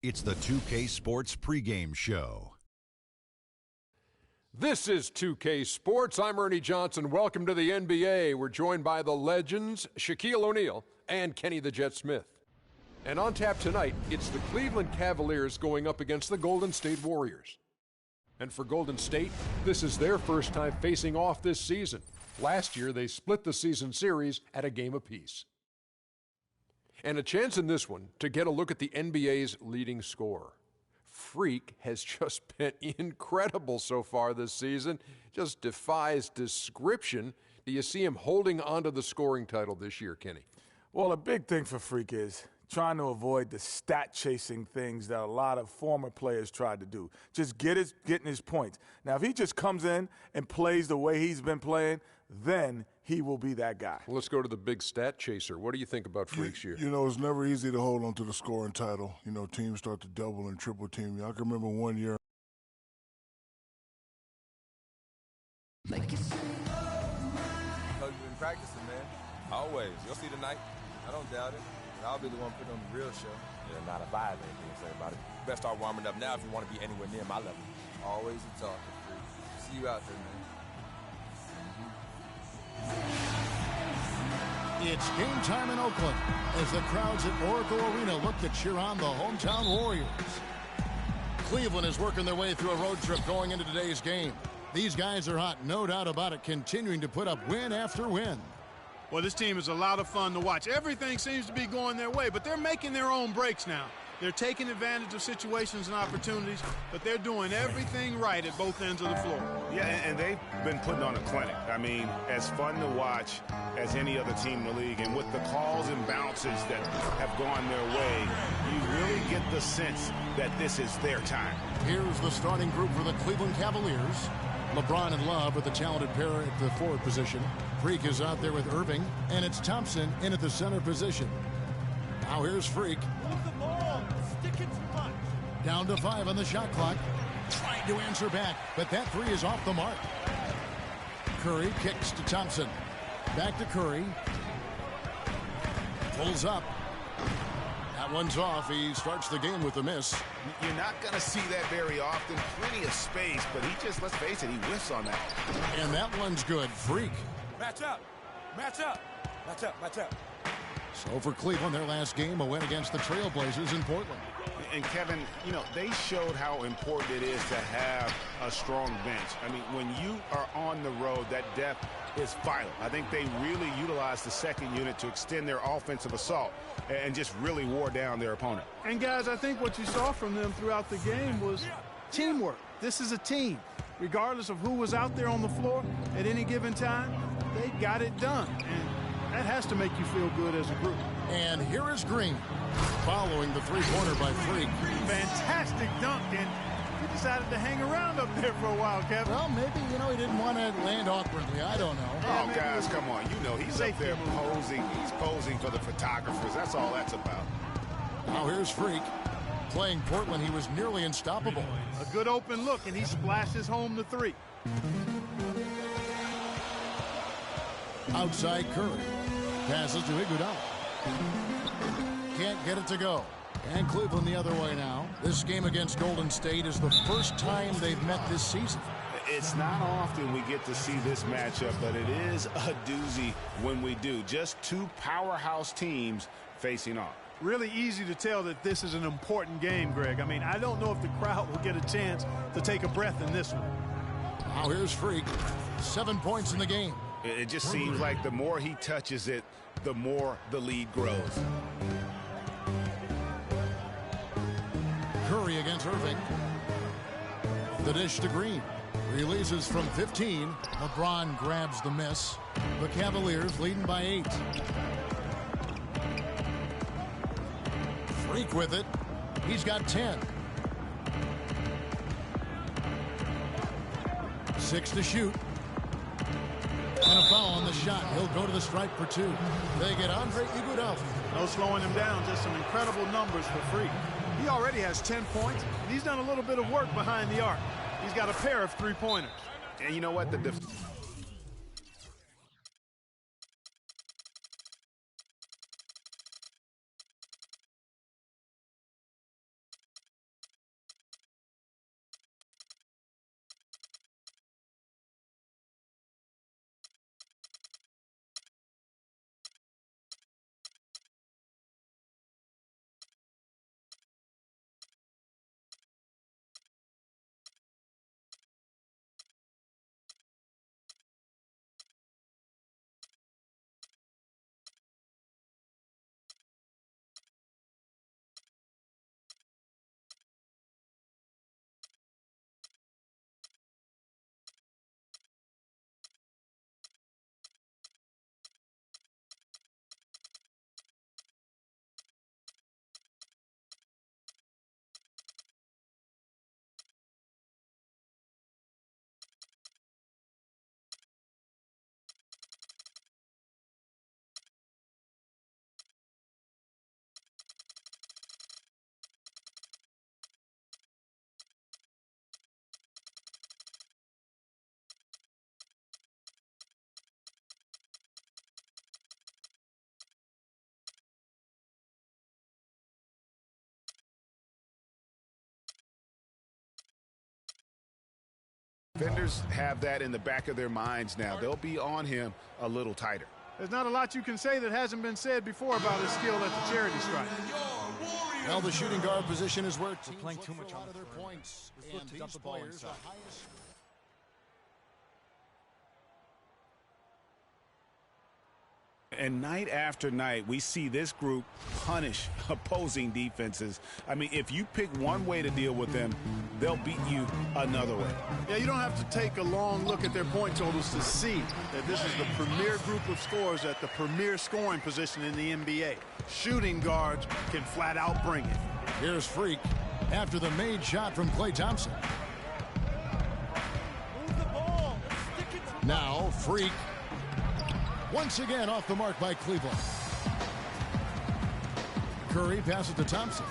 It's the 2K Sports pregame show. This is 2K Sports. I'm Ernie Johnson. Welcome to the NBA. We're joined by the legends, Shaquille O'Neal and Kenny the Jet Smith. And on tap tonight, it's the Cleveland Cavaliers going up against the Golden State Warriors. And for Golden State, this is their first time facing off this season. Last year, they split the season series at a game apiece. And a chance in this one to get a look at the NBA's leading scorer. Freak has just been incredible so far this season. Just defies description. Do you see him holding onto the scoring title this year, Kenny? Well, a big thing for Freak is trying to avoid the stat-chasing things that a lot of former players tried to do. Just getting his points. Now, if he just comes in and plays the way he's been playing, then he will be that guy. Well, let's go to the big stat chaser. What do you think about Freak's year? You know, it's never easy to hold on to the scoring title. You know, teams start to double and triple team you. I can remember one year. You've been practicing, man. Always. You'll see tonight. I don't doubt it. I'll be the one putting on the real show. Yeah, not a vibe, anything to say about it. Best start warming up now if you want to be anywhere near my level. Always a talker, Freak. See you out there, man. It's game time in Oakland as the crowds at Oracle Arena look to cheer on the hometown Warriors. Cleveland is working their way through a road trip going into today's game. These guys are hot, no doubt about it, continuing to put up win after win. Well, this team is a lot of fun to watch. Everything seems to be going their way, but they're making their own breaks now. They're taking advantage of situations and opportunities, but they're doing everything right at both ends of the floor. Yeah, and they've been putting on a clinic. I mean, as fun to watch as any other team in the league. And with the calls and bounces that have gone their way, you really get the sense that this is their time. Here's the starting group for the Cleveland Cavaliers. LeBron and Love with the talented pair at the forward position. Freak is out there with Irving, and it's Thompson in at the center position. Now here's Freak. Move the ball. Sticking too much. Down to 5 on the shot clock. Trying to answer back, but that three is off the mark. Curry kicks to Thompson. Back to Curry. Pulls up. That one's off. He starts the game with a miss. You're not going to see that very often. Plenty of space, but he just, let's face it, he whiffs on that. And that one's good. Freak. Match up. Match up. Match up. Match up. So for Cleveland, their last game, a win against the Trailblazers in Portland. And Kevin, you know, they showed how important it is to have a strong bench. I mean, when you are on the road, that depth is vital. I think they really utilized the second unit to extend their offensive assault and just really wore down their opponent. And, guys, I think what you saw from them throughout the game was teamwork. This is a team. Regardless of who was out there on the floor at any given time, they got it done. And that has to make you feel good as a group. And here is Green, following the three-pointer by Freak. Fantastic dunk, and he decided to hang around up there for a while, Kevin. Well, maybe, you know, he didn't want to land awkwardly. I don't know. Oh, guys, come on. You know, he's up there posing. He's posing for the photographers. That's all that's about. Now here's Freak. Playing Portland, he was nearly unstoppable. A good open look, and he splashes home the three. Outside Curry. Passes to Iguodala. Can't get it to go. And Cleveland the other way now. This game against Golden State is the first time they've met this season. It's not often we get to see this matchup, but it is a doozy when we do. Just two powerhouse teams facing off. Really easy to tell that this is an important game, Greg. I mean, I don't know if the crowd will get a chance to take a breath in this one. Now here's Freak. 7 points in the game. It just seems like the more he touches it, the more the lead grows. Curry against Irving. The dish to Green. Releases from 15. LeBron grabs the miss. The Cavaliers leading by 8. Freak with it. He's got 10. 6 to shoot. And a foul on the shot. He'll go to the stripe for 2. They get Andre Iguodala. No slowing him down. Just some incredible numbers for Freak. He already has 10 points, and he's done a little bit of work behind the arc. He's got a pair of three-pointers. And you know what? The Defenders have that in the back of their minds now. They'll be on him a little tighter. There's not a lot you can say that hasn't been said before about his skill at the charity stripe. Well, the shooting guard position is where teams playing too much on their points. Let's And dump these the ball players inside. are highest. And night after night, we see this group punish opposing defenses. I mean, if you pick one way to deal with them, they'll beat you another way. Yeah, you don't have to take a long look at their point totals to see that this is the premier group of scorers at the premier scoring position in the NBA. Shooting guards can flat out bring it. Here's Freak after the made shot from Klay Thompson. Move the ball. Stick it to Now Freak once again off the mark by Cleveland. Curry passes to Thompson.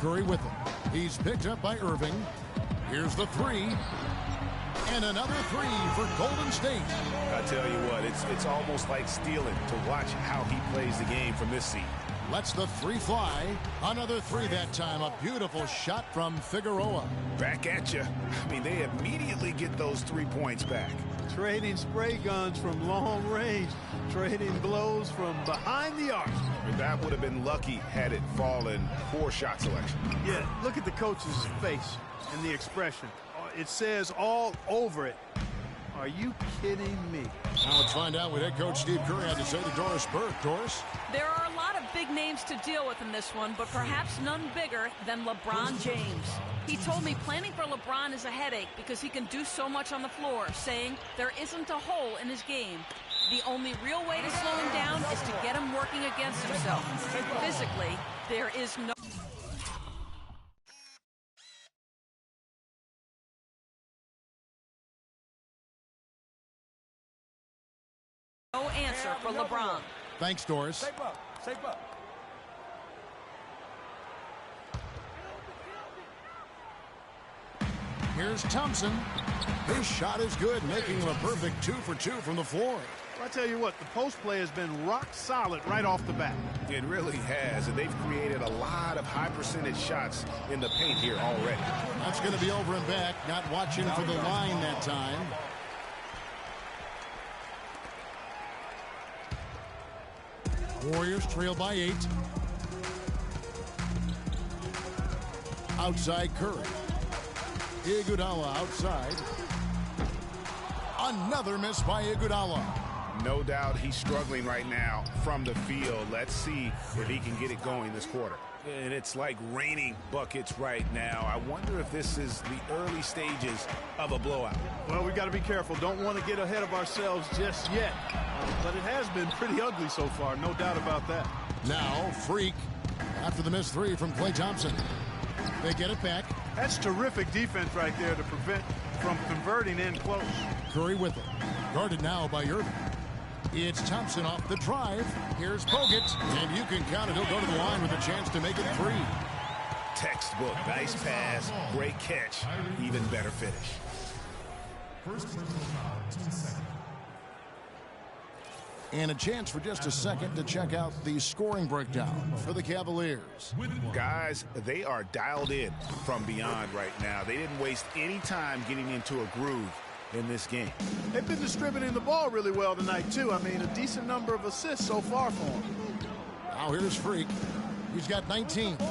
Curry with him. He's picked up by Irving. Here's the three. And another three for Golden State. I tell you what, it's almost like stealing to watch how he plays the game from this seat. Lets the three fly. Another three that time. A beautiful shot from Figueroa. Back at you. I mean, they immediately get those 3 points back. Trading spray guns from long range. Trading blows from behind the arc. That would have been lucky had it fallen. Poor shot selection. Yeah, look at the coach's face and the expression. It says all over it. Are you kidding me? Now let's find out what head coach Steve Kerr had to say to Doris Burke. Doris? There are a lot of big names to deal with in this one, but perhaps none bigger than LeBron James. He told me planning for LeBron is a headache because he can do so much on the floor, saying there isn't a hole in his game. The only real way to slow him down is to get him working against himself. Physically, there is no answer for LeBron. Thanks, Doris. Shape up. Shape up. Here's Thompson. His shot is good, making him a perfect 2 for 2 from the floor. I tell you what, the post play has been rock solid right off the bat. It really has, and they've created a lot of high percentage shots in the paint here already. That's going to be over and back. Not watching for the line that time. Warriors trail by 8. Outside Curry. Iguodala outside. Another miss by Iguodala. No doubt he's struggling right now from the field. Let's see if he can get it going this quarter. And it's like raining buckets right now. I wonder if this is the early stages of a blowout. Well, we got to be careful. Don't want to get ahead of ourselves just yet. But it has been pretty ugly so far, no doubt about that. Now, Freak after the missed 3 from Klay Thompson. They get it back. That's terrific defense right there to prevent from converting in close. Curry with it. Guarded now by Irving. It's Thompson off the drive. Here's Bogut. And you can count it. He'll go to the line with a chance to make it 3. Textbook. Nice pass. Great catch. Even better finish. First personal foul, 2 seconds. And a chance for just a second to check out the scoring breakdown for the Cavaliers. Guys, they are dialed in from beyond right now. They didn't waste any time getting into a groove in this game. They've been distributing the ball really well tonight, too. I mean, a decent number of assists so far for them. Now here's Freak. He's got 19. A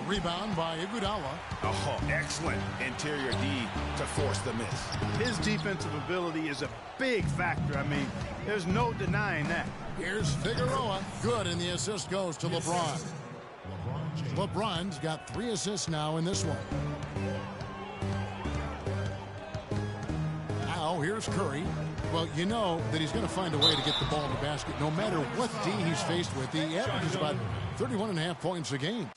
rebound by Iguodala. Oh, excellent interior D to force the miss. His defensive ability is a big factor. I mean, there's no denying that. Here's Figueroa. Good, and the assist goes to LeBron. LeBron's got 3 assists now in this one. Now here's Curry. Well, you know that he's going to find a way to get the ball in the basket no matter what D he's faced with. He averages about 31.5 points a game.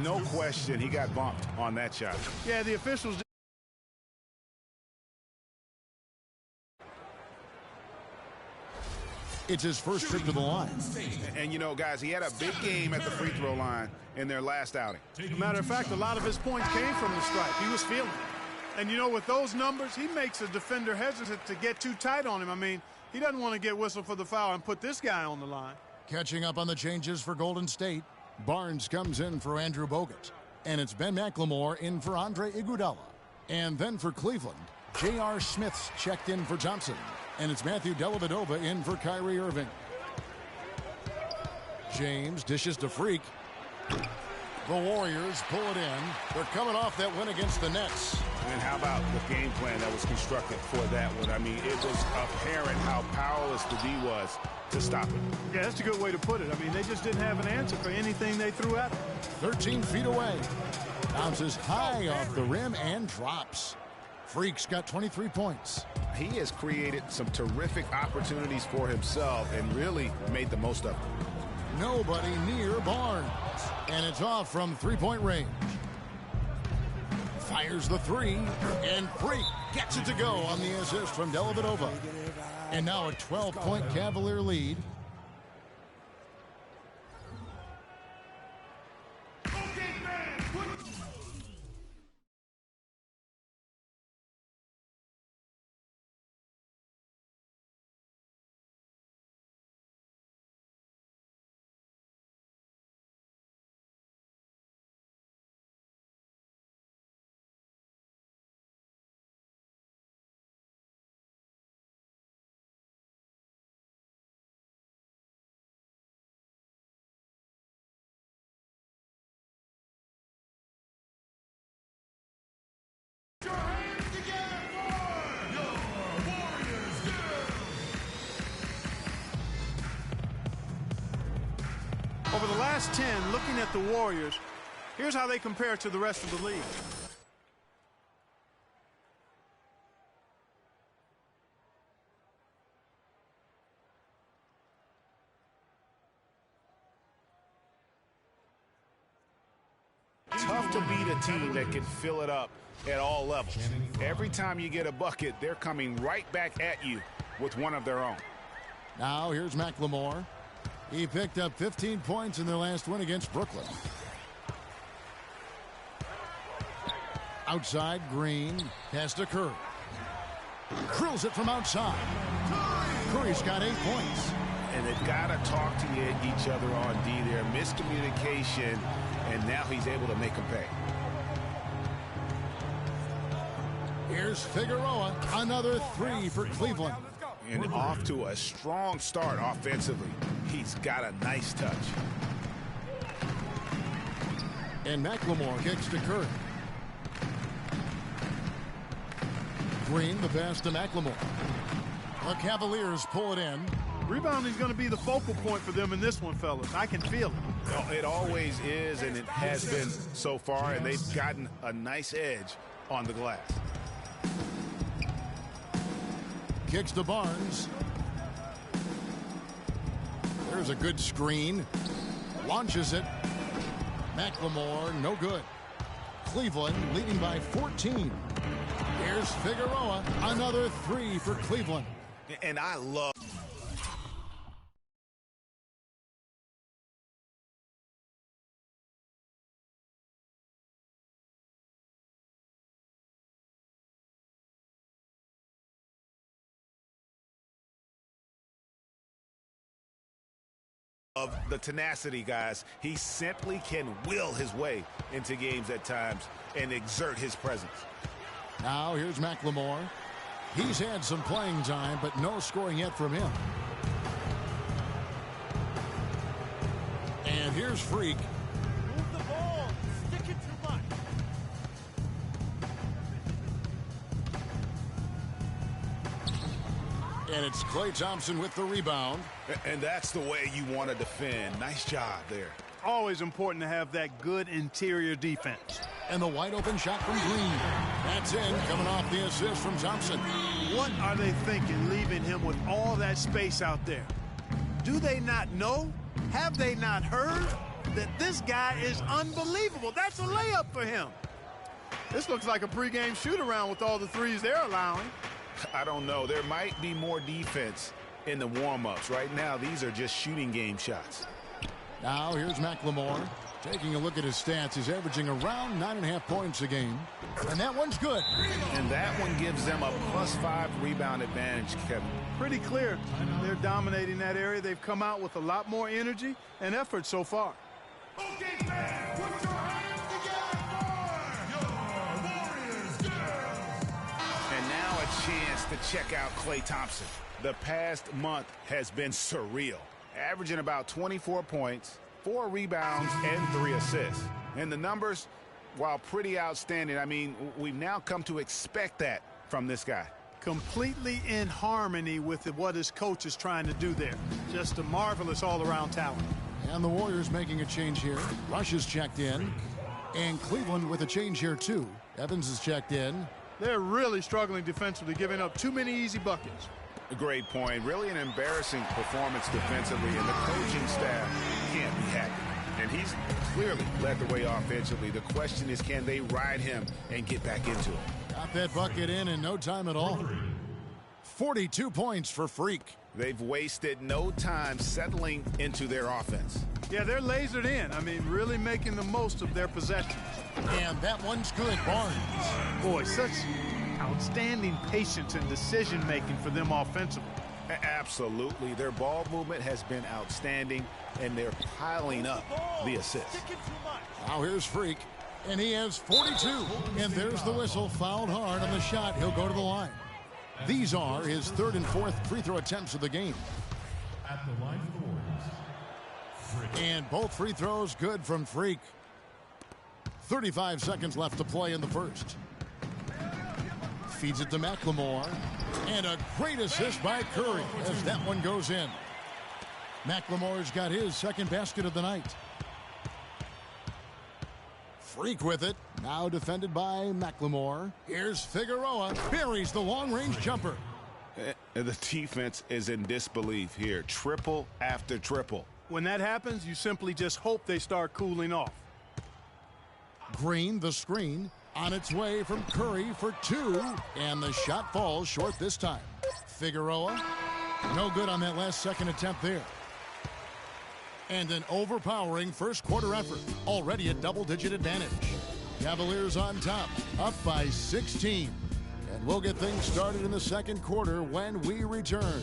No question, he got bumped on that shot. Yeah, the officials. It's his first trip to the line. And you know, guys, he had a big game at the free throw line in their last outing. Matter of fact, a lot of his points came from the stripe. He was feeling it. And you know, with those numbers, he makes a defender hesitant to get too tight on him. I mean, he doesn't want to get whistled for the foul and put this guy on the line. Catching up on the changes for Golden State, Barnes comes in for Andrew Bogut. And it's Ben McLemore in for Andre Iguodala. And then for Cleveland, J.R. Smith's checked in for Thompson. And it's Matthew Dellavedova in for Kyrie Irving. James dishes to Freak. The Warriors pull it in. They're coming off that win against the Nets. And how about the game plan that was constructed for that one? I mean, it was apparent how powerless the D was to stop it. Yeah, that's a good way to put it. I mean, they just didn't have an answer for anything they threw at them. 13 feet away. Bounces high off the rim and drops. Freak's got 23 points. He has created some terrific opportunities for himself and really made the most of it. Nobody near Barnes. And it's off from three-point range. Fires the three, and Freak gets it to go on the assist from Dellavedova. And now a 12-point Cavalier lead. Over the last 10, looking at the Warriors, here's how they compare to the rest of the league. Tough to beat a team that can fill it up at all levels. Every time you get a bucket, they're coming right back at you with one of their own. Now here's McLemore. He picked up 15 points in their last win against Brooklyn. Outside, Green. Pass to Curry. Drills it from outside. Curry's got 8 points. And they've got to talk to each other on D there. Miscommunication, and now he's able to make them pay. Here's Figueroa. Another three for Cleveland. And off to a strong start offensively. He's got a nice touch. And McLemore kicks to Curry. Green, the pass to McLemore. The Cavaliers pull it in. Rebounding is going to be the focal point for them in this one, fellas. I can feel it. Well, it always is, and it has been so far, and they've gotten a nice edge on the glass. Kicks to Barnes. There's a good screen. Launches it. McLemore, no good. Cleveland leading by 14. Here's Figueroa. Another three for Cleveland. And I love... of the tenacity, guys. He simply can will his way into games at times and exert his presence. Now here's McLemore. He's had some playing time, but no scoring yet from him. And here's Freak. Move the ball. Stick it to Mike. And it's Klay Thompson with the rebound. And that's the way you want to defend. Nice job there. Always important to have that good interior defense. And the wide open shot from Green. That's in, coming off the assist from Thompson. What are they thinking, leaving him with all that space out there? Do they not know? Have they not heard? that this guy is unbelievable. That's a layup for him. This looks like a pregame shoot-around with all the threes they're allowing. I don't know. There might be more defense in the warm-ups. Right now, these are just shooting game shots. Now here's McLemore. Taking a look at his stats, he's averaging around 9.5 points a game. And that one's good. And that one gives them a +5 rebound advantage, Kevin. Pretty clear. They're dominating that area. They've come out with a lot more energy and effort so far. Okay, fans, put your hands together for your Warriors girls. And now a chance to check out Klay Thompson. The past month has been surreal. Averaging about 24 points, 4 rebounds, and 3 assists. And the numbers, while pretty outstanding, I mean, we've now come to expect that from this guy. Completely in harmony with what his coach is trying to do there. Just a marvelous all-around talent. And the Warriors making a change here. Rush is checked in. And Cleveland with a change here, too. Evans is checked in. They're really struggling defensively, giving up too many easy buckets. A great point. Really an embarrassing performance defensively, and the coaching staff can't be happy. And he's clearly led the way offensively. The question is, can they ride him and get back into it? Got that bucket in no time at all. 42 points for Freak. They've wasted no time settling into their offense. Yeah, they're lasered in. I mean, really making the most of their possessions. And that one's good, Barnes. Boy, such outstanding patience and decision-making for them offensively. Absolutely. Their ball movement has been outstanding, and they're piling up the assists. Now here's Freak, and he has 42. And there's the whistle, fouled hard on the shot. He'll go to the line. These are his 3rd and 4th free throw attempts of the game. At the line for the Warriors, Freak. And both free throws good from Freak. 35 seconds left to play in the first. Feeds it to McLemore. And a great assist by Curry as that one goes in. McLemore's got his 2nd basket of the night. Freak with it. Now defended by McLemore. Here's Figueroa. Buries the long-range jumper. The defense is in disbelief here. Triple after triple. When that happens, you simply just hope they start cooling off. Green, the screen. On its way from Curry for 2. And the shot falls short this time. Figueroa. No good on that last 2nd attempt there. And an overpowering first quarter effort. Already a double-digit advantage. Cavaliers on top. Up by 16. And we'll get things started in the 2nd quarter when we return.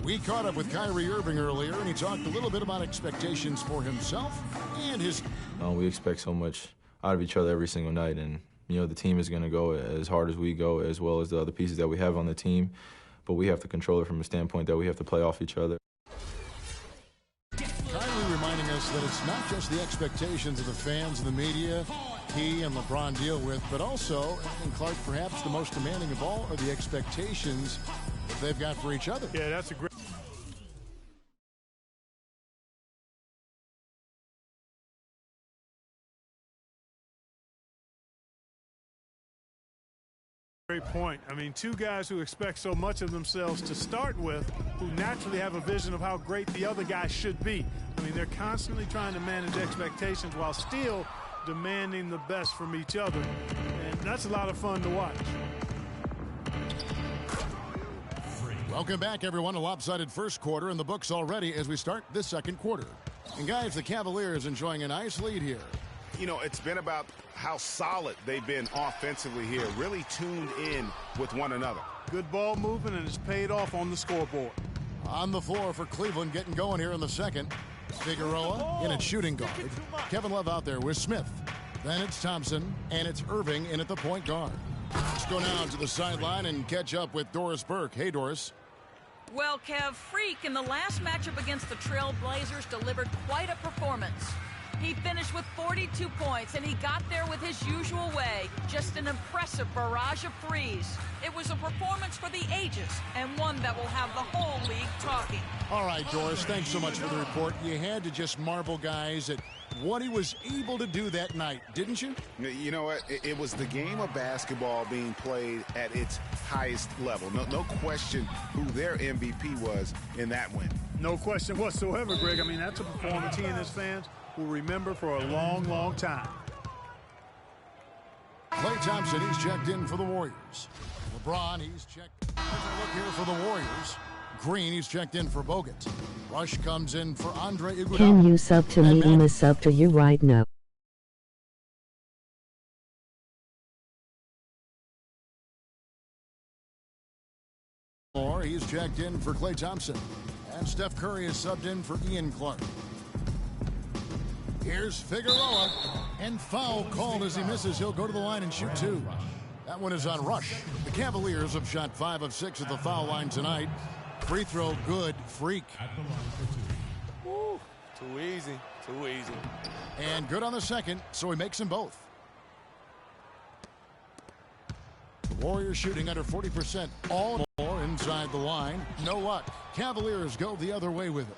We caught up with Kyrie Irving earlier, and he talked a little bit about expectations for himself and his... We expect so much out of each other every single night, and, you know, the team is going to go as hard as we go, as well as the other pieces that we have on the team, but we have to control it from a standpoint that we have to play off each other. Kyrie reminding us that it's not just the expectations of the fans and the media he and LeBron deal with, but also, and Clark, perhaps the most demanding of all, are the expectations that they've got for each other. Yeah, that's a great... Great point. I mean, 2 guys who expect so much of themselves to start with, who naturally have a vision of how great the other guy should be. I mean, they're constantly trying to manage expectations while still demanding the best from each other. And that's a lot of fun to watch. Welcome back, everyone. A lopsided first quarter in the books already as we start this 2nd quarter. And, guys, the Cavaliers enjoying a nice lead here. You know, it's been about how solid they've been offensively here, really tuned in with one another. Good ball movement, and it's paid off on the scoreboard. On the floor for Cleveland, getting going here in the 2nd. Figueroa in at shooting guard. Kevin Love out there with Smith. Then it's Thompson, and it's Irving in at the point guard. Let's go now to the sideline and catch up with Doris Burke. Hey, Doris. Well, Kev, Freak in the last matchup against the Trail Blazers delivered quite a performance. He finished with 42 points, and he got there with his usual way. Just an impressive barrage of threes. It was a performance for the ages, and one that will have the whole league talking. All right, Doris, thanks so much for the report. You had to just marvel guys at what he was able to do that night, didn't you? You know what? It was the game of basketball being played at its highest level. No question who their MVP was in that win. No question whatsoever, Greg. I mean, that's a performance he and his fans will remember for a long, long time. Klay Thompson, he's checked in for the Warriors. LeBron, he's checked. Look here for the Warriors. Green, he's checked in for Bogut. Rush comes in for Andre Iguodala. Can you sub to me? I'm a sub to you right now. He's checked in for Klay Thompson. And Steph Curry is subbed in for Ian Clark. Here's Figueroa. And foul called as he misses. He'll go to the line and shoot two. That one is on Rush. The Cavaliers have shot 5 of 6 at the foul line tonight. Free throw good. Freak. Woo, too easy. Too easy. And good on the second, so he makes them both. The Warriors shooting under 40%. All more inside the line. No luck. Cavaliers go the other way with it.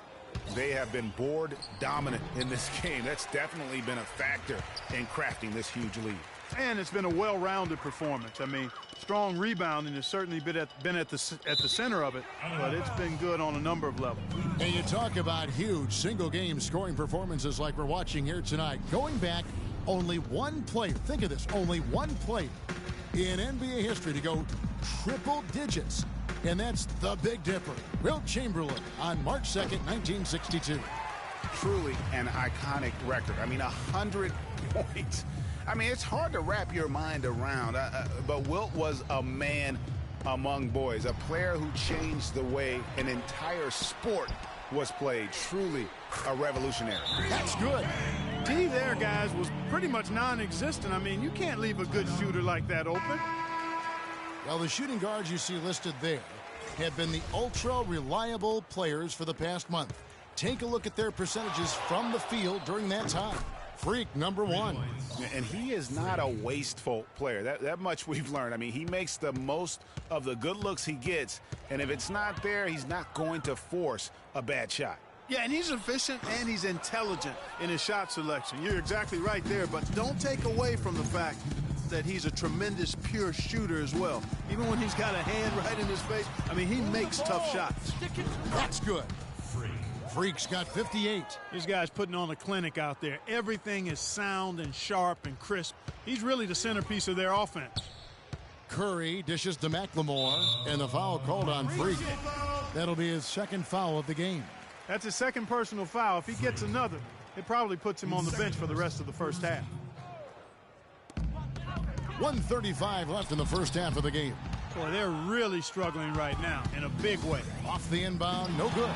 They have been board dominant in this game. That's definitely been a factor in crafting this huge lead. And it's been a well-rounded performance. I mean, strong rebounding has certainly been at the center of it, but it's been good on a number of levels. And you talk about huge single-game scoring performances like we're watching here tonight. Going back, only one player, think of this, only one player in NBA history to go triple digits, and that's the Big Dipper, Wilt Chamberlain, on March 2nd, 1962. Truly an iconic record. I mean, 100 points. I mean, it's hard to wrap your mind around, but Wilt was a man among boys, a player who changed the way an entire sport was played. Truly a revolutionary. That's good. D there, guys, was pretty much non-existent. I mean, you can't leave a good shooter like that open. Well, the shooting guards you see listed there have been the ultra-reliable players for the past month. Take a look at their percentages from the field during that time. Freak, number one. And he is not a wasteful player. That much we've learned. I mean, he makes the most of the good looks he gets, and if it's not there, he's not going to force a bad shot. Yeah, and he's efficient and he's intelligent in his shot selection. You're exactly right there, but don't take away from the fact that he's a tremendous pure shooter as well. Even when he's got a hand right in his face, I mean, he makes tough shots. That's good. Freak's got 58. This guy's putting on a clinic out there. Everything is sound and sharp and crisp. He's really the centerpiece of their offense. Curry dishes to McLemore, and the foul called on Freak. That'll be his second foul of the game. That's his second personal foul. If he gets another, it probably puts him on the bench for the rest of the first half. 1:35 left in the first half of the game. Boy, they're really struggling right now in a big way. Off the inbound, no good.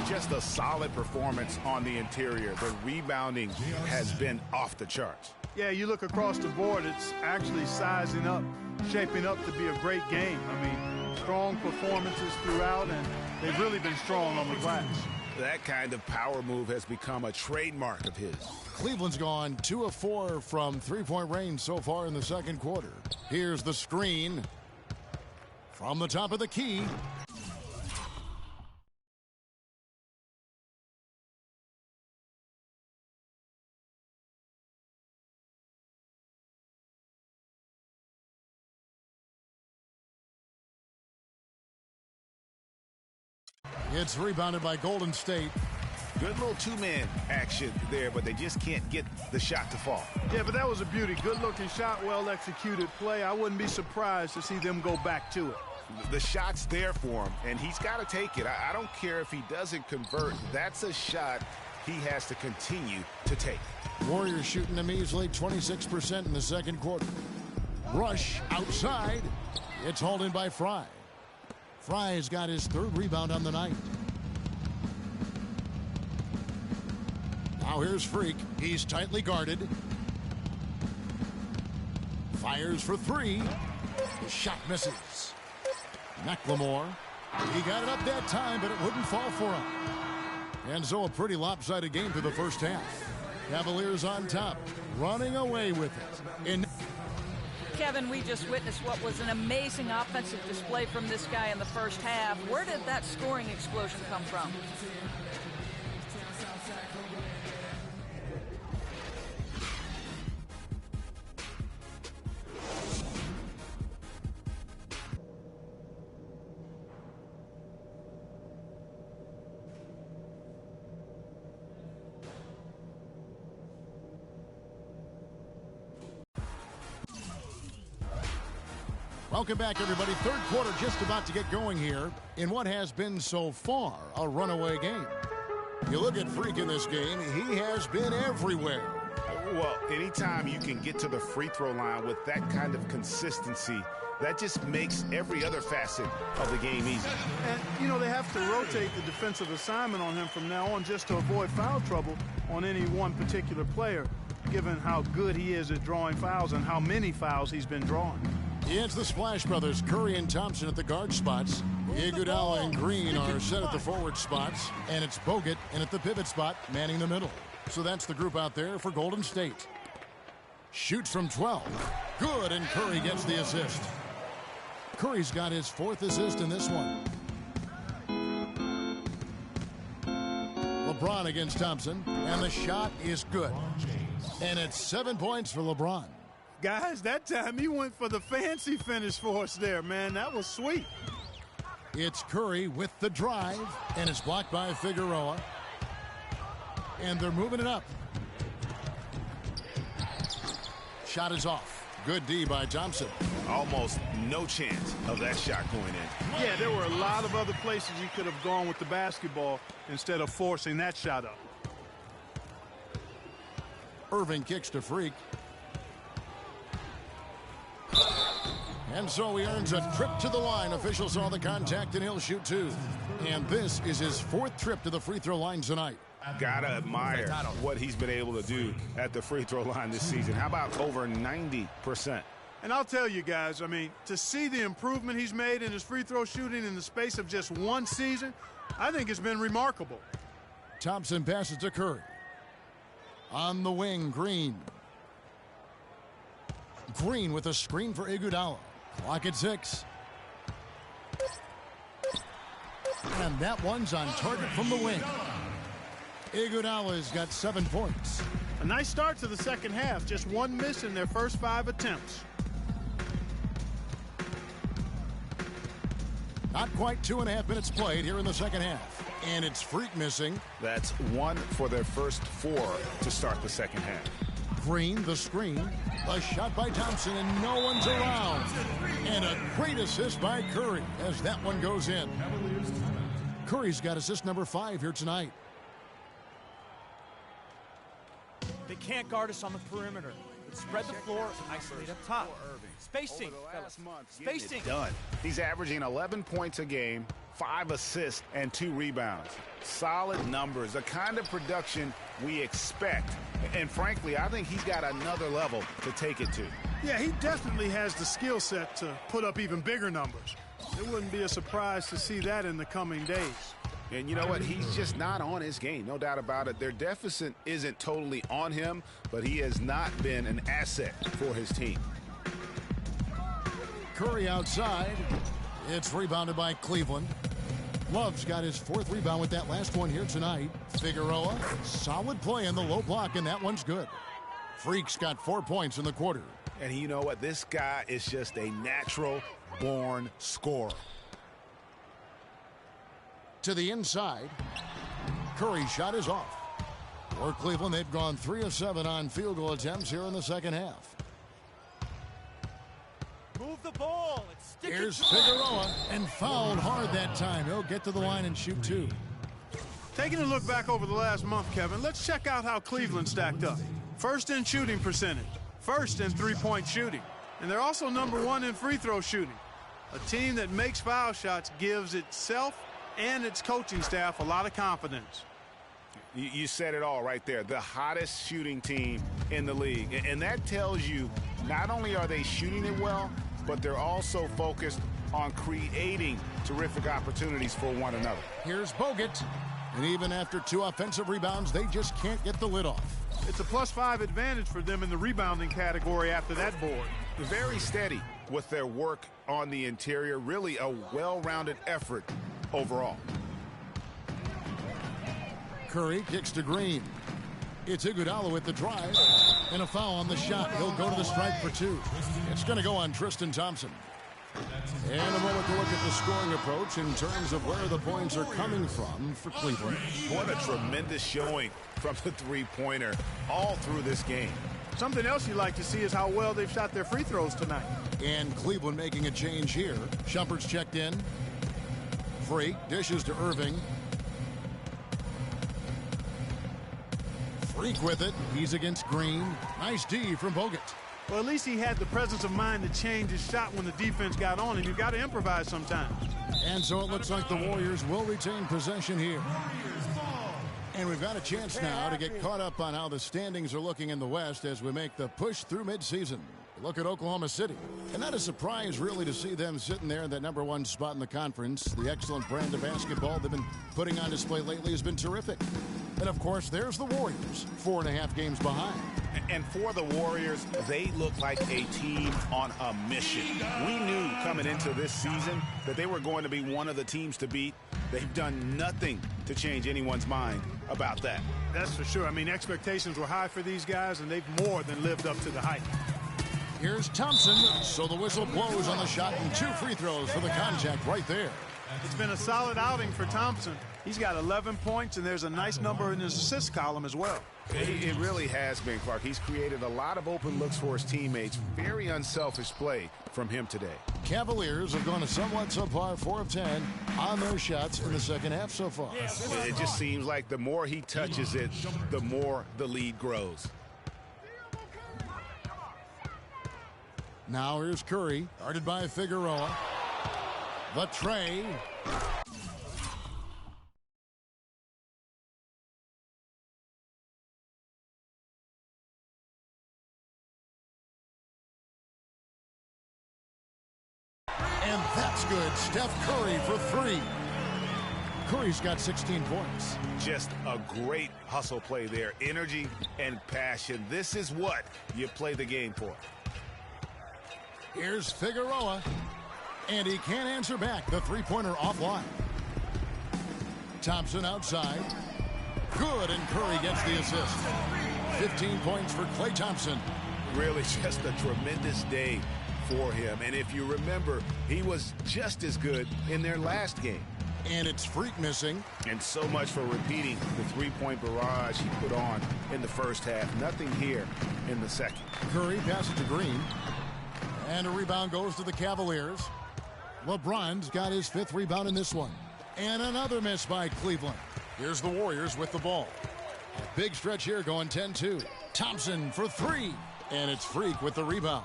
Just a solid performance on the interior. The rebounding has been off the charts. Yeah, you look across the board, it's actually sizing up, shaping up to be a great game. I mean, strong performances throughout, and they've really been strong on the glass. That kind of power move has become a trademark of his. Cleveland's gone 2 of 4 from three-point range so far in the second quarter. Here's the screen from the top of the key. It's rebounded by Golden State. Good little two-man action there, but they just can't get the shot to fall. Yeah, but that was a beauty. Good-looking shot, well-executed play. I wouldn't be surprised to see them go back to it. The shot's there for him, and he's got to take it. I don't care if he doesn't convert. That's a shot he has to continue to take. Warriors shooting a measly 26% in the second quarter. Rush outside. It's hauled in by Fry. Fry's got his third rebound on the night. Now here's Freak. He's tightly guarded. Fires for three. The shot misses. McLemore. He got it up that time, but it wouldn't fall for him. And so a pretty lopsided game for the first half. Cavaliers on top, running away with it. Kevin, we just witnessed what was an amazing offensive display from this guy in the first half. Where did that scoring explosion come from? Welcome back, everybody. Third quarter just about to get going here in what has been so far a runaway game. You look at Freak in this game, he has been everywhere. Well, anytime you can get to the free throw line with that kind of consistency, that just makes every other facet of the game easy. And, you know, they have to rotate the defensive assignment on him from now on just to avoid foul trouble on any one particular player, given how good he is at drawing fouls and how many fouls he's been drawing. It's the Splash Brothers, Curry and Thompson at the guard spots. Iguodala and Green are set at the forward spots, and it's Bogut in at the pivot spot, manning the middle. So that's the group out there for Golden State. Shoots from 12. Good, and Curry gets the assist. Curry's got his 4th assist in this one. LeBron against Thompson, and the shot is good. And it's 7 points for LeBron. Guys, that time he went for the fancy finish for us there, man. That was sweet. It's Curry with the drive, and it's blocked by Figueroa. And they're moving it up. Shot is off. Good D by Thompson. Almost no chance of that shot going in. Yeah, there were a lot of other places he could have gone with the basketball instead of forcing that shot up. Irving kicks to Freak. And so he earns a trip to the line. Officials saw the contact, and he'll shoot 2. And this is his 4th trip to the free throw line tonight. Gotta admire what he's been able to do at the free throw line this season. How about over 90%? And I'll tell you guys, I mean, to see the improvement he's made in his free throw shooting in the space of just 1 season, I think it's been remarkable. Thompson passes to Curry. On the wing, Green. Green with a screen for Iguodala. Clock at 6. And that one's on target from the wing. Iguodala's got 7 points. A nice start to the second half. Just 1 miss in their first 5 attempts. Not quite 2.5 minutes played here in the second half. And it's Freak missing. That's 1 for their first 4 to start the second half. Green, the screen. A shot by Thompson, and no one's around. And a great assist by Curry as that one goes in. Curry's got assist number 5 here tonight. They can't guard us on the perimeter. Let's spread the floor, isolate up top. Spacing, spacing. Done. He's averaging 11 points a game, 5 assists, and 2 rebounds. Solid numbers, the kind of production we expect. And frankly, I think he's got another level to take it to. Yeah, he definitely has the skill set to put up even bigger numbers. It wouldn't be a surprise to see that in the coming days. And you know what? He's just not on his game, no doubt about it. Their deficit isn't totally on him, but he has not been an asset for his team. Curry outside. It's rebounded by Cleveland. Love's got his 4th rebound with that last one here tonight. Figueroa, solid play in the low block, and that one's good. Freak's got 4 points in the quarter. And you know what? This guy is just a natural-born scorer. To the inside. Curry's shot is off. For Cleveland, they've gone 3 of 7 on field goal attempts here in the second half. Move the ball. Here's Figueroa, and fouled hard that time. He'll get to the line and shoot 2. Taking a look back over the last month, Kevin, let's check out how Cleveland stacked up. First in shooting percentage. First in three-point shooting. And they're also number 1 in free throw shooting. A team that makes foul shots gives itself and its coaching staff a lot of confidence. You said it all right there. The hottest shooting team in the league. And that tells you not only are they shooting it well, but they're also focused on creating terrific opportunities for one another. Here's Bogut. And even after 2 offensive rebounds, they just can't get the lid off. It's a +5 advantage for them in the rebounding category after that board. Very steady with their work on the interior. Really a well-rounded effort overall. Curry kicks to Green. It's Iguodala with the drive. And a foul on the shot. He'll go to the stripe for 2. It's going to go on Tristan Thompson. And a moment to look at the scoring approach in terms of where the points are coming from for Cleveland. What a tremendous showing from the three-pointer all through this game. Something else you like to see is how well they've shot their free throws tonight. And Cleveland making a change here. Shumpert's checked in. Freak dishes to Irving. Freak with it. He's against Green. Nice D from Bogut. Well, at least he had the presence of mind to change his shot when the defense got on, and you've got to improvise sometimes. And so it looks like the Warriors will retain possession here. And we've got a chance now to get caught up on how the standings are looking in the West as we make the push through midseason. Look at Oklahoma City. And not a surprise, really, to see them sitting there in that #1 spot in the conference. The excellent brand of basketball they've been putting on display lately has been terrific. And, of course, there's the Warriors, 4.5 games behind. And for the Warriors, they look like a team on a mission. We knew coming into this season that they were going to be one of the teams to beat. They've done nothing to change anyone's mind about that. That's for sure. I mean, expectations were high for these guys, and they've more than lived up to the hype. Here's Thompson. So the whistle blows on the shot and 2 free throws for the contact right there. It's been a solid outing for Thompson. He's got 11 points, and there's a nice number in his assist column as well. It really has been, Clark. He's created a lot of open looks for his teammates. Very unselfish play from him today. Cavaliers have gone a somewhat subpar 4 of 10 on their shots in the second half so far. It just seems like the more he touches it, the more the lead grows. Now here's Curry, guarded by Figueroa. The tray. And that's good. Steph Curry for 3. Curry's got 16 points. Just a great hustle play there. Energy and passion. This is what you play the game for. Here's Figueroa. And he can't answer back. The three-pointer offline. Thompson outside. Good, and Curry gets the assist. 15 points for Klay Thompson. Really just a tremendous day for him. And if you remember, he was just as good in their last game. And it's Freak missing. And so much for repeating the three-point barrage he put on in the first half. Nothing here in the second. Curry passes to Green. And a rebound goes to the Cavaliers. LeBron's got his 5th rebound in this one. And another miss by Cleveland. Here's the Warriors with the ball. A big stretch here going 10-2. Thompson for 3. And it's Freak with the rebound.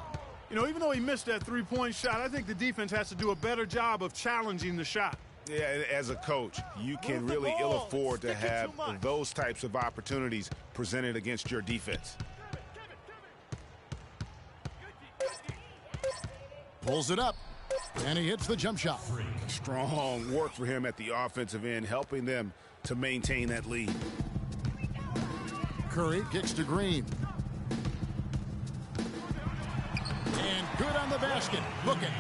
You know, even though he missed that three-point shot, I think the defense has to do a better job of challenging the shot. Yeah, as a coach, you can really ill afford to have those types of opportunities presented against your defense. Pulls it up. And he hits the jump shot. Strong work for him at the offensive end, helping them to maintain that lead. Curry kicks to Green. And good on the basket. Look at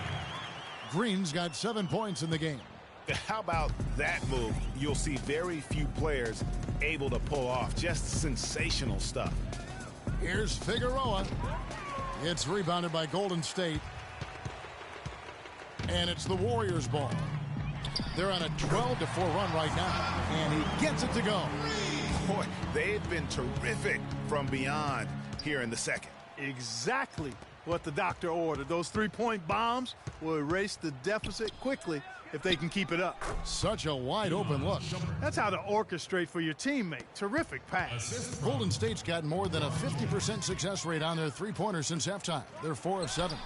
Green's got 7 points in the game. How about that move? You'll see very few players able to pull off. Just sensational stuff. Here's Figueroa. It's rebounded by Golden State. And it's the Warriors' ball. They're on a 12-4 run right now. And he gets it to go. Boy, they've been terrific from beyond here in the second. Exactly what the doctor ordered. Those three-point bombs will erase the deficit quickly if they can keep it up. Such a wide-open look. That's how to orchestrate for your teammate. Terrific pass. Golden State's got more than a 50% success rate on their three-pointers since halftime. They're 4 of 7.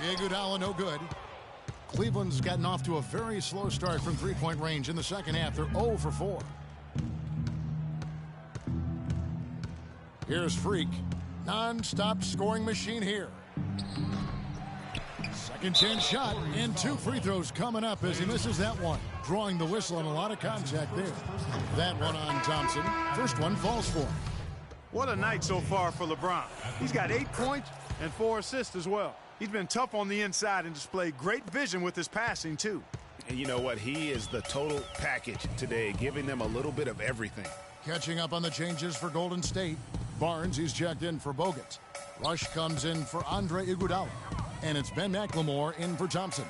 Iguodala no good. Cleveland's gotten off to a very slow start from three-point range in the second half. They're 0 for 4. Here's Freak. Non-stop scoring machine here. Second chance shot and 2 free throws coming up as he misses that one. Drawing the whistle and a lot of contact there. That one on Thompson. First one falls for him. What a night so far for LeBron. He's got 8 points and 4 assists as well. He's been tough on the inside and displayed great vision with his passing, too. And you know what? He is the total package today, giving them a little bit of everything. Catching up on the changes for Golden State. Barnes, he's checked in for Bogut. Rush comes in for Andre Iguodala. And it's Ben McLemore in for Thompson.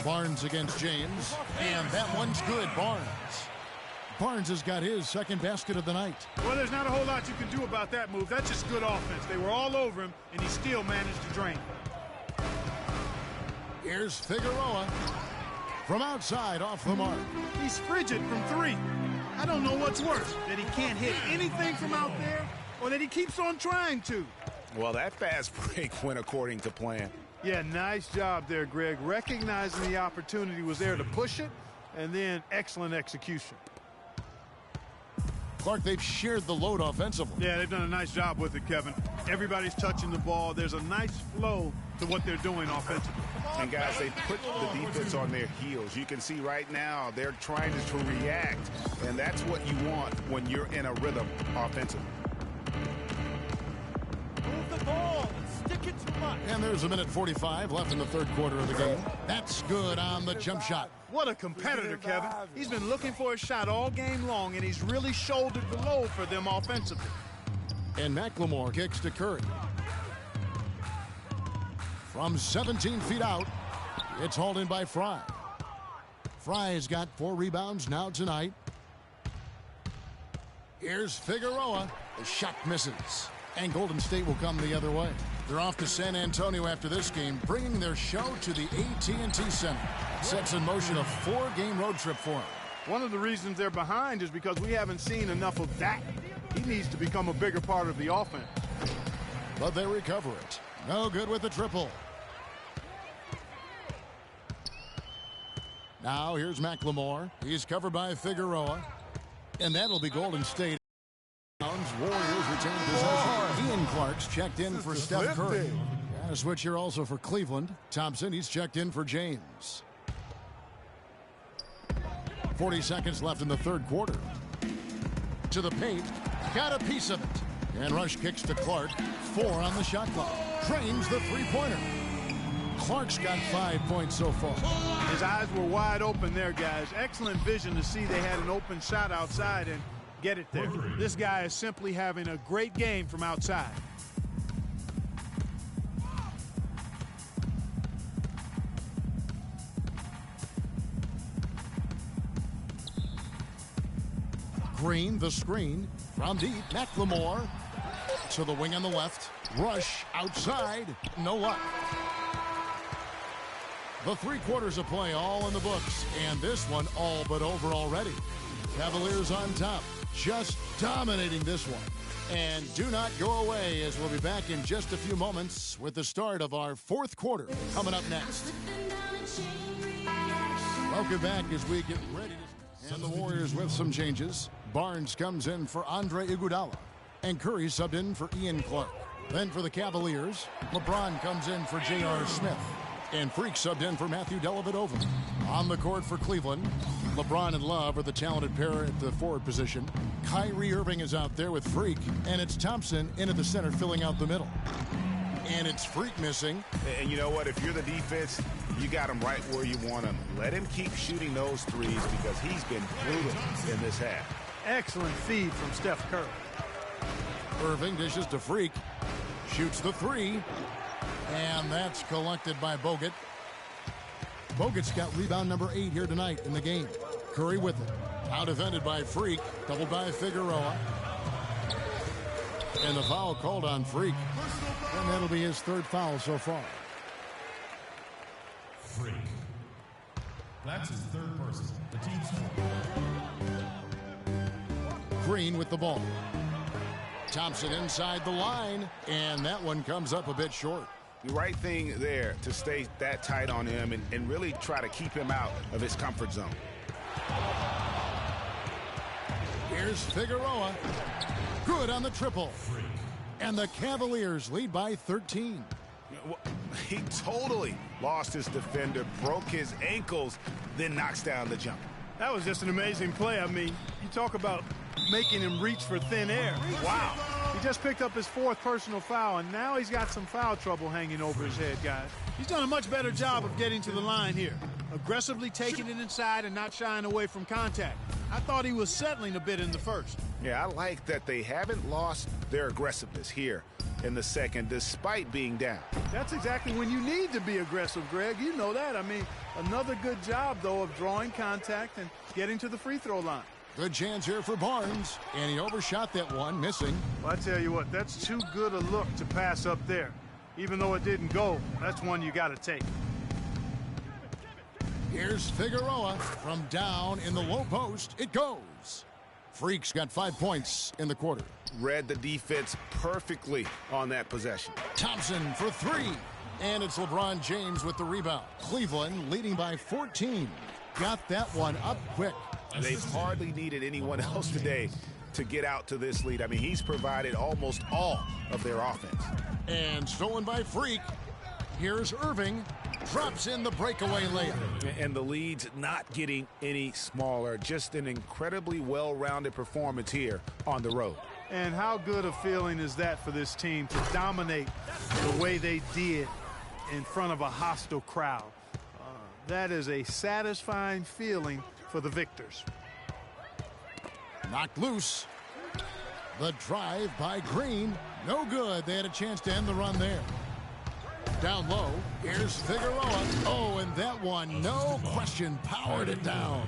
Barnes against James. And that one's good, Barnes. Barnes has got his second basket of the night. Well, there's not a whole lot you can do about that move. That's just good offense. They were all over him, and he still managed to drain. Here's Figueroa from outside off the mark. He's frigid from three. I don't know what's worse, that he can't hit anything from out there or that he keeps on trying to. Well, that fast break went according to plan. Yeah, nice job there, Greg. Recognizing the opportunity was there to push it, and then excellent execution. Clark, they've shared the load offensively. Yeah, they've done a nice job with it, Kevin. Everybody's touching the ball. There's a nice flow to what they're doing offensively. And, guys, they put the defense on their heels. You can see right now they're trying to react, and that's what you want when you're in a rhythm offensively. Move the ball and stick it too much. And there's a minute 45 left in the third quarter of the game. That's good on the jump shot. What a competitor, Kevin. He's been looking for a shot all game long, and he's really shouldered the load for them offensively. And McLemore kicks to Curry. From 17 feet out, it's hauled in by Fry. Fry's got 4 rebounds now tonight. Here's Figueroa. The shot misses. And Golden State will come the other way. They're off to San Antonio after this game, bringing their show to the AT&T Center. Sets in motion a 4-game road trip for them. One of the reasons they're behind is because we haven't seen enough of that. He needs to become a bigger part of the offense. But they recover it. No good with the triple. Now here's McLemore. He's covered by Figueroa. And that'll be Golden State. Warriors retain possession. Ian Clark's checked in for Steph Curry. And a switch here also for Cleveland. Thompson, he's checked in for James. 40 seconds left in the third quarter. To the paint. Got a piece of it. And Rush kicks to Clark. 4 on the shot clock. Drains the three-pointer. Clark's got 5 points so far. His eyes were wide open there, guys. Excellent vision to see they had an open shot outside and get it there. This guy is simply having a great game from outside. Green, the screen. From deep, McLemore. To the wing on the left. Rush outside. No luck. The 3 quarters of play all in the books. And this one all but over already. Cavaliers on top. Just dominating this one. And do not go away, as we'll be back in just a few moments with the start of our 4th quarter coming up next. Welcome back as we get ready to... And the Warriors with some changes. Barnes comes in for Andre Iguodala. And Curry subbed in for Ian Clark. Then for the Cavaliers, LeBron comes in for J.R. Smith. And Freak subbed in for Matthew Dellavedova. On the court for Cleveland, LeBron and Love are the talented pair at the forward position. Kyrie Irving is out there with Freak, and it's Thompson in at the center filling out the middle. And it's Freak missing. And you know what? If you're the defense, you got him right where you want him. Let him keep shooting those threes because he's been brutal in this half. Excellent feed from Steph Curry. Irving dishes to Freak. Shoots the 3. And that's collected by Bogut. Bogut's got rebound number 8 here tonight in the game. Curry with it. Out defended by Freak. Doubled by Figueroa. And the foul called on Freak. And that'll be his 3rd foul so far. Freak. That's his 3rd person. The team's Green with the ball. Thompson inside the line. And that one comes up a bit short. The right thing there to stay that tight on him and really try to keep him out of his comfort zone. Here's Figueroa. Good on the triple. And the Cavaliers lead by 13. He totally lost his defender, broke his ankles, then knocks down the jumper. That was just an amazing play. I mean, you talk about making him reach for thin air. Wow. He just picked up his 4th personal foul, and now he's got some foul trouble hanging over his head, guys. He's done a much better job of getting to the line here. Aggressively taking it inside and not shying away from contact. I thought he was settling a bit in the first. Yeah, I like that they haven't lost their aggressiveness here in the second, despite being down. That's exactly when you need to be aggressive, Greg. You know that. I mean, another good job, though, of drawing contact and getting to the free throw line. Good chance here for Barnes, and he overshot that one, missing. Well, I tell you what, that's too good a look to pass up there. Even though it didn't go, that's one you got to take. Here's Figueroa from down in the low post. It goes. Freak's got 5 points in the quarter. Read the defense perfectly on that possession. Thompson for 3. And it's LeBron James with the rebound. Cleveland leading by 14. Got that one up quick. They've hardly needed anyone else today to get out to this lead. I mean, he's provided almost all of their offense. And stolen by Freak. Here's Irving. Drops in the breakaway layup. And the lead's not getting any smaller. Just an incredibly well-rounded performance here on the road. And how good a feeling is that for this team to dominate the way they did in front of a hostile crowd? That is a satisfying feeling for the victors. Knocked loose. The drive by Green. No good. They had a chance to end the run there. Down low. Here's Figueroa. Oh, and that one, no question, powered it down.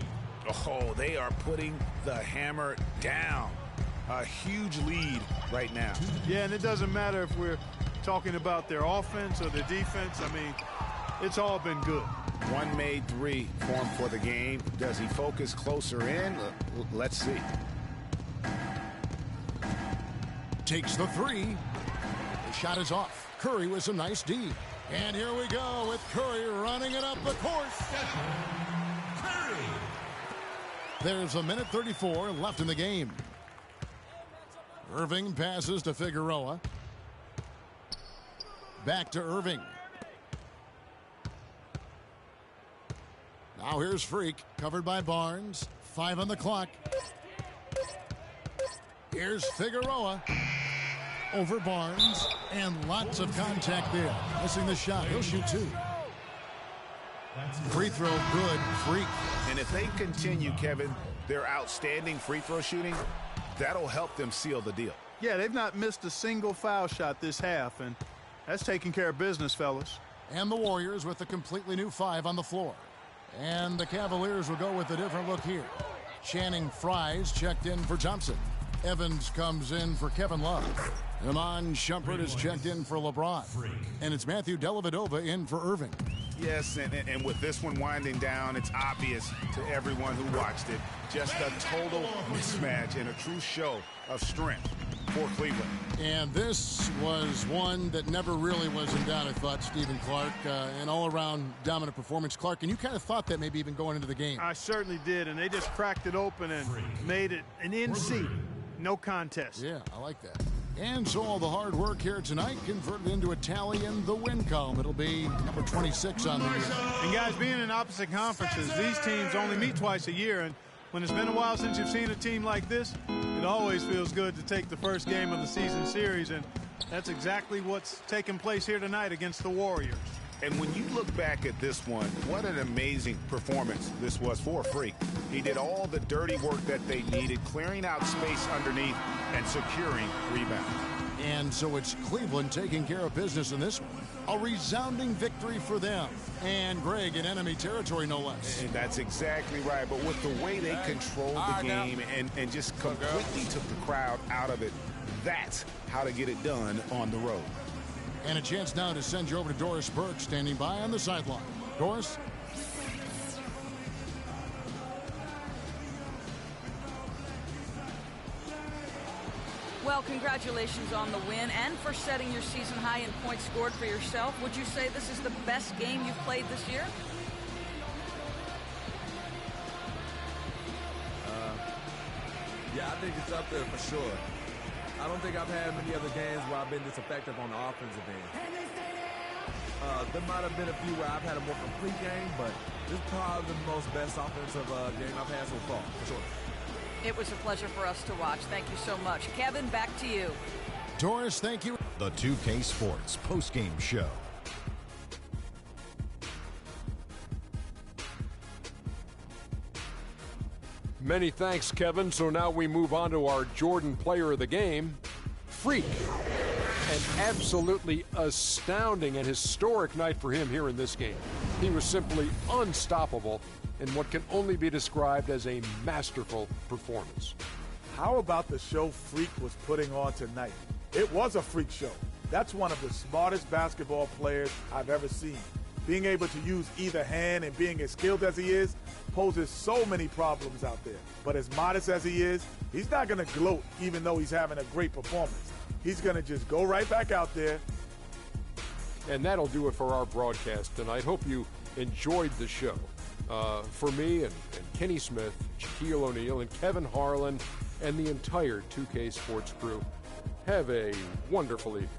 Oh, they are putting the hammer down. A huge lead right now. Yeah, and it doesn't matter if we're talking about their offense or their defense. I mean, it's all been good. One made 3 formed for the game. Does he focus closer in? Let's see. Takes the 3. The shot is off. Curry with some nice D. And here we go with Curry running it up the court. There's a minute 34 left in the game. Irving passes to Figueroa. Back to Irving. Now here's Freak, covered by Barnes. 5 on the clock. Here's Figueroa. Over Barnes, and lots of contact there. Missing the shot. He'll shoot 2. Free throw good. Freak. And if they continue, Kevin, their outstanding free throw shooting, that'll help them seal the deal. Yeah, they've not missed a single foul shot this half, and that's taking care of business, fellas. And the Warriors with a completely new 5 on the floor. And the Cavaliers will go with a different look here. Channing Frye's checked in for Thompson. Evans comes in for Kevin Love. Iman Shumpert is checked in for LeBron. And it's Matthew Dellavedova in for Irving. Yes, and with this one winding down, it's obvious to everyone who watched it. Just a total mismatch and a true show of strength for Cleveland. And this was one that never really was in doubt, I thought, Stephen Clark. An all-around dominant performance. Clark, and you kind of thought that maybe even going into the game. I certainly did, and they just cracked it open and made it an NC. No contest. Yeah, I like that. And so all the hard work here tonight converted into a tally in the win column. It'll be number 26 on the year. And guys, being in opposite conferences, these teams only meet twice a year. And when it's been a while since you've seen a team like this, it always feels good to take the first game of the season series. And that's exactly what's taking place here tonight against the Warriors. And when you look back at this one, what an amazing performance this was for Freak. He did all the dirty work that they needed, clearing out space underneath and securing rebounds. And so it's Cleveland taking care of business in this one. A resounding victory for them. And Greg in enemy territory, no less. And that's exactly right. But with the way they controlled the game and just completely took the crowd out of it, that's how to get it done on the road. And a chance now to send you over to Doris Burke, standing by on the sideline. Doris? Well, congratulations on the win and for setting your season high in points scored for yourself. Would you say this is the best game you've played this year? Yeah, I think it's up there for sure. I don't think I've had many other games where I've been this effective on the offensive end. There might have been a few where I've had a more complete game, but this is probably the most best offensive game I've had so far, for sure. It was a pleasure for us to watch. Thank you so much. Kevin, back to you. Doris, thank you. The 2K Sports postgame show. Many thanks, Kevin. So now we move on to our Jordan player of the game, Freak. An absolutely astounding and historic night for him here in this game. He was simply unstoppable in what can only be described as a masterful performance. How about the show Freak was putting on tonight? It was a freak show. That's one of the smartest basketball players I've ever seen. Being able to use either hand and being as skilled as he is poses so many problems out there. But as modest as he is, he's not going to gloat even though he's having a great performance. He's going to just go right back out there. And that'll do it for our broadcast tonight. Hope you enjoyed the show. For me and Kenny Smith, Shaquille O'Neal, and Kevin Harlan, and the entire 2K Sports crew, have a wonderful evening.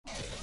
You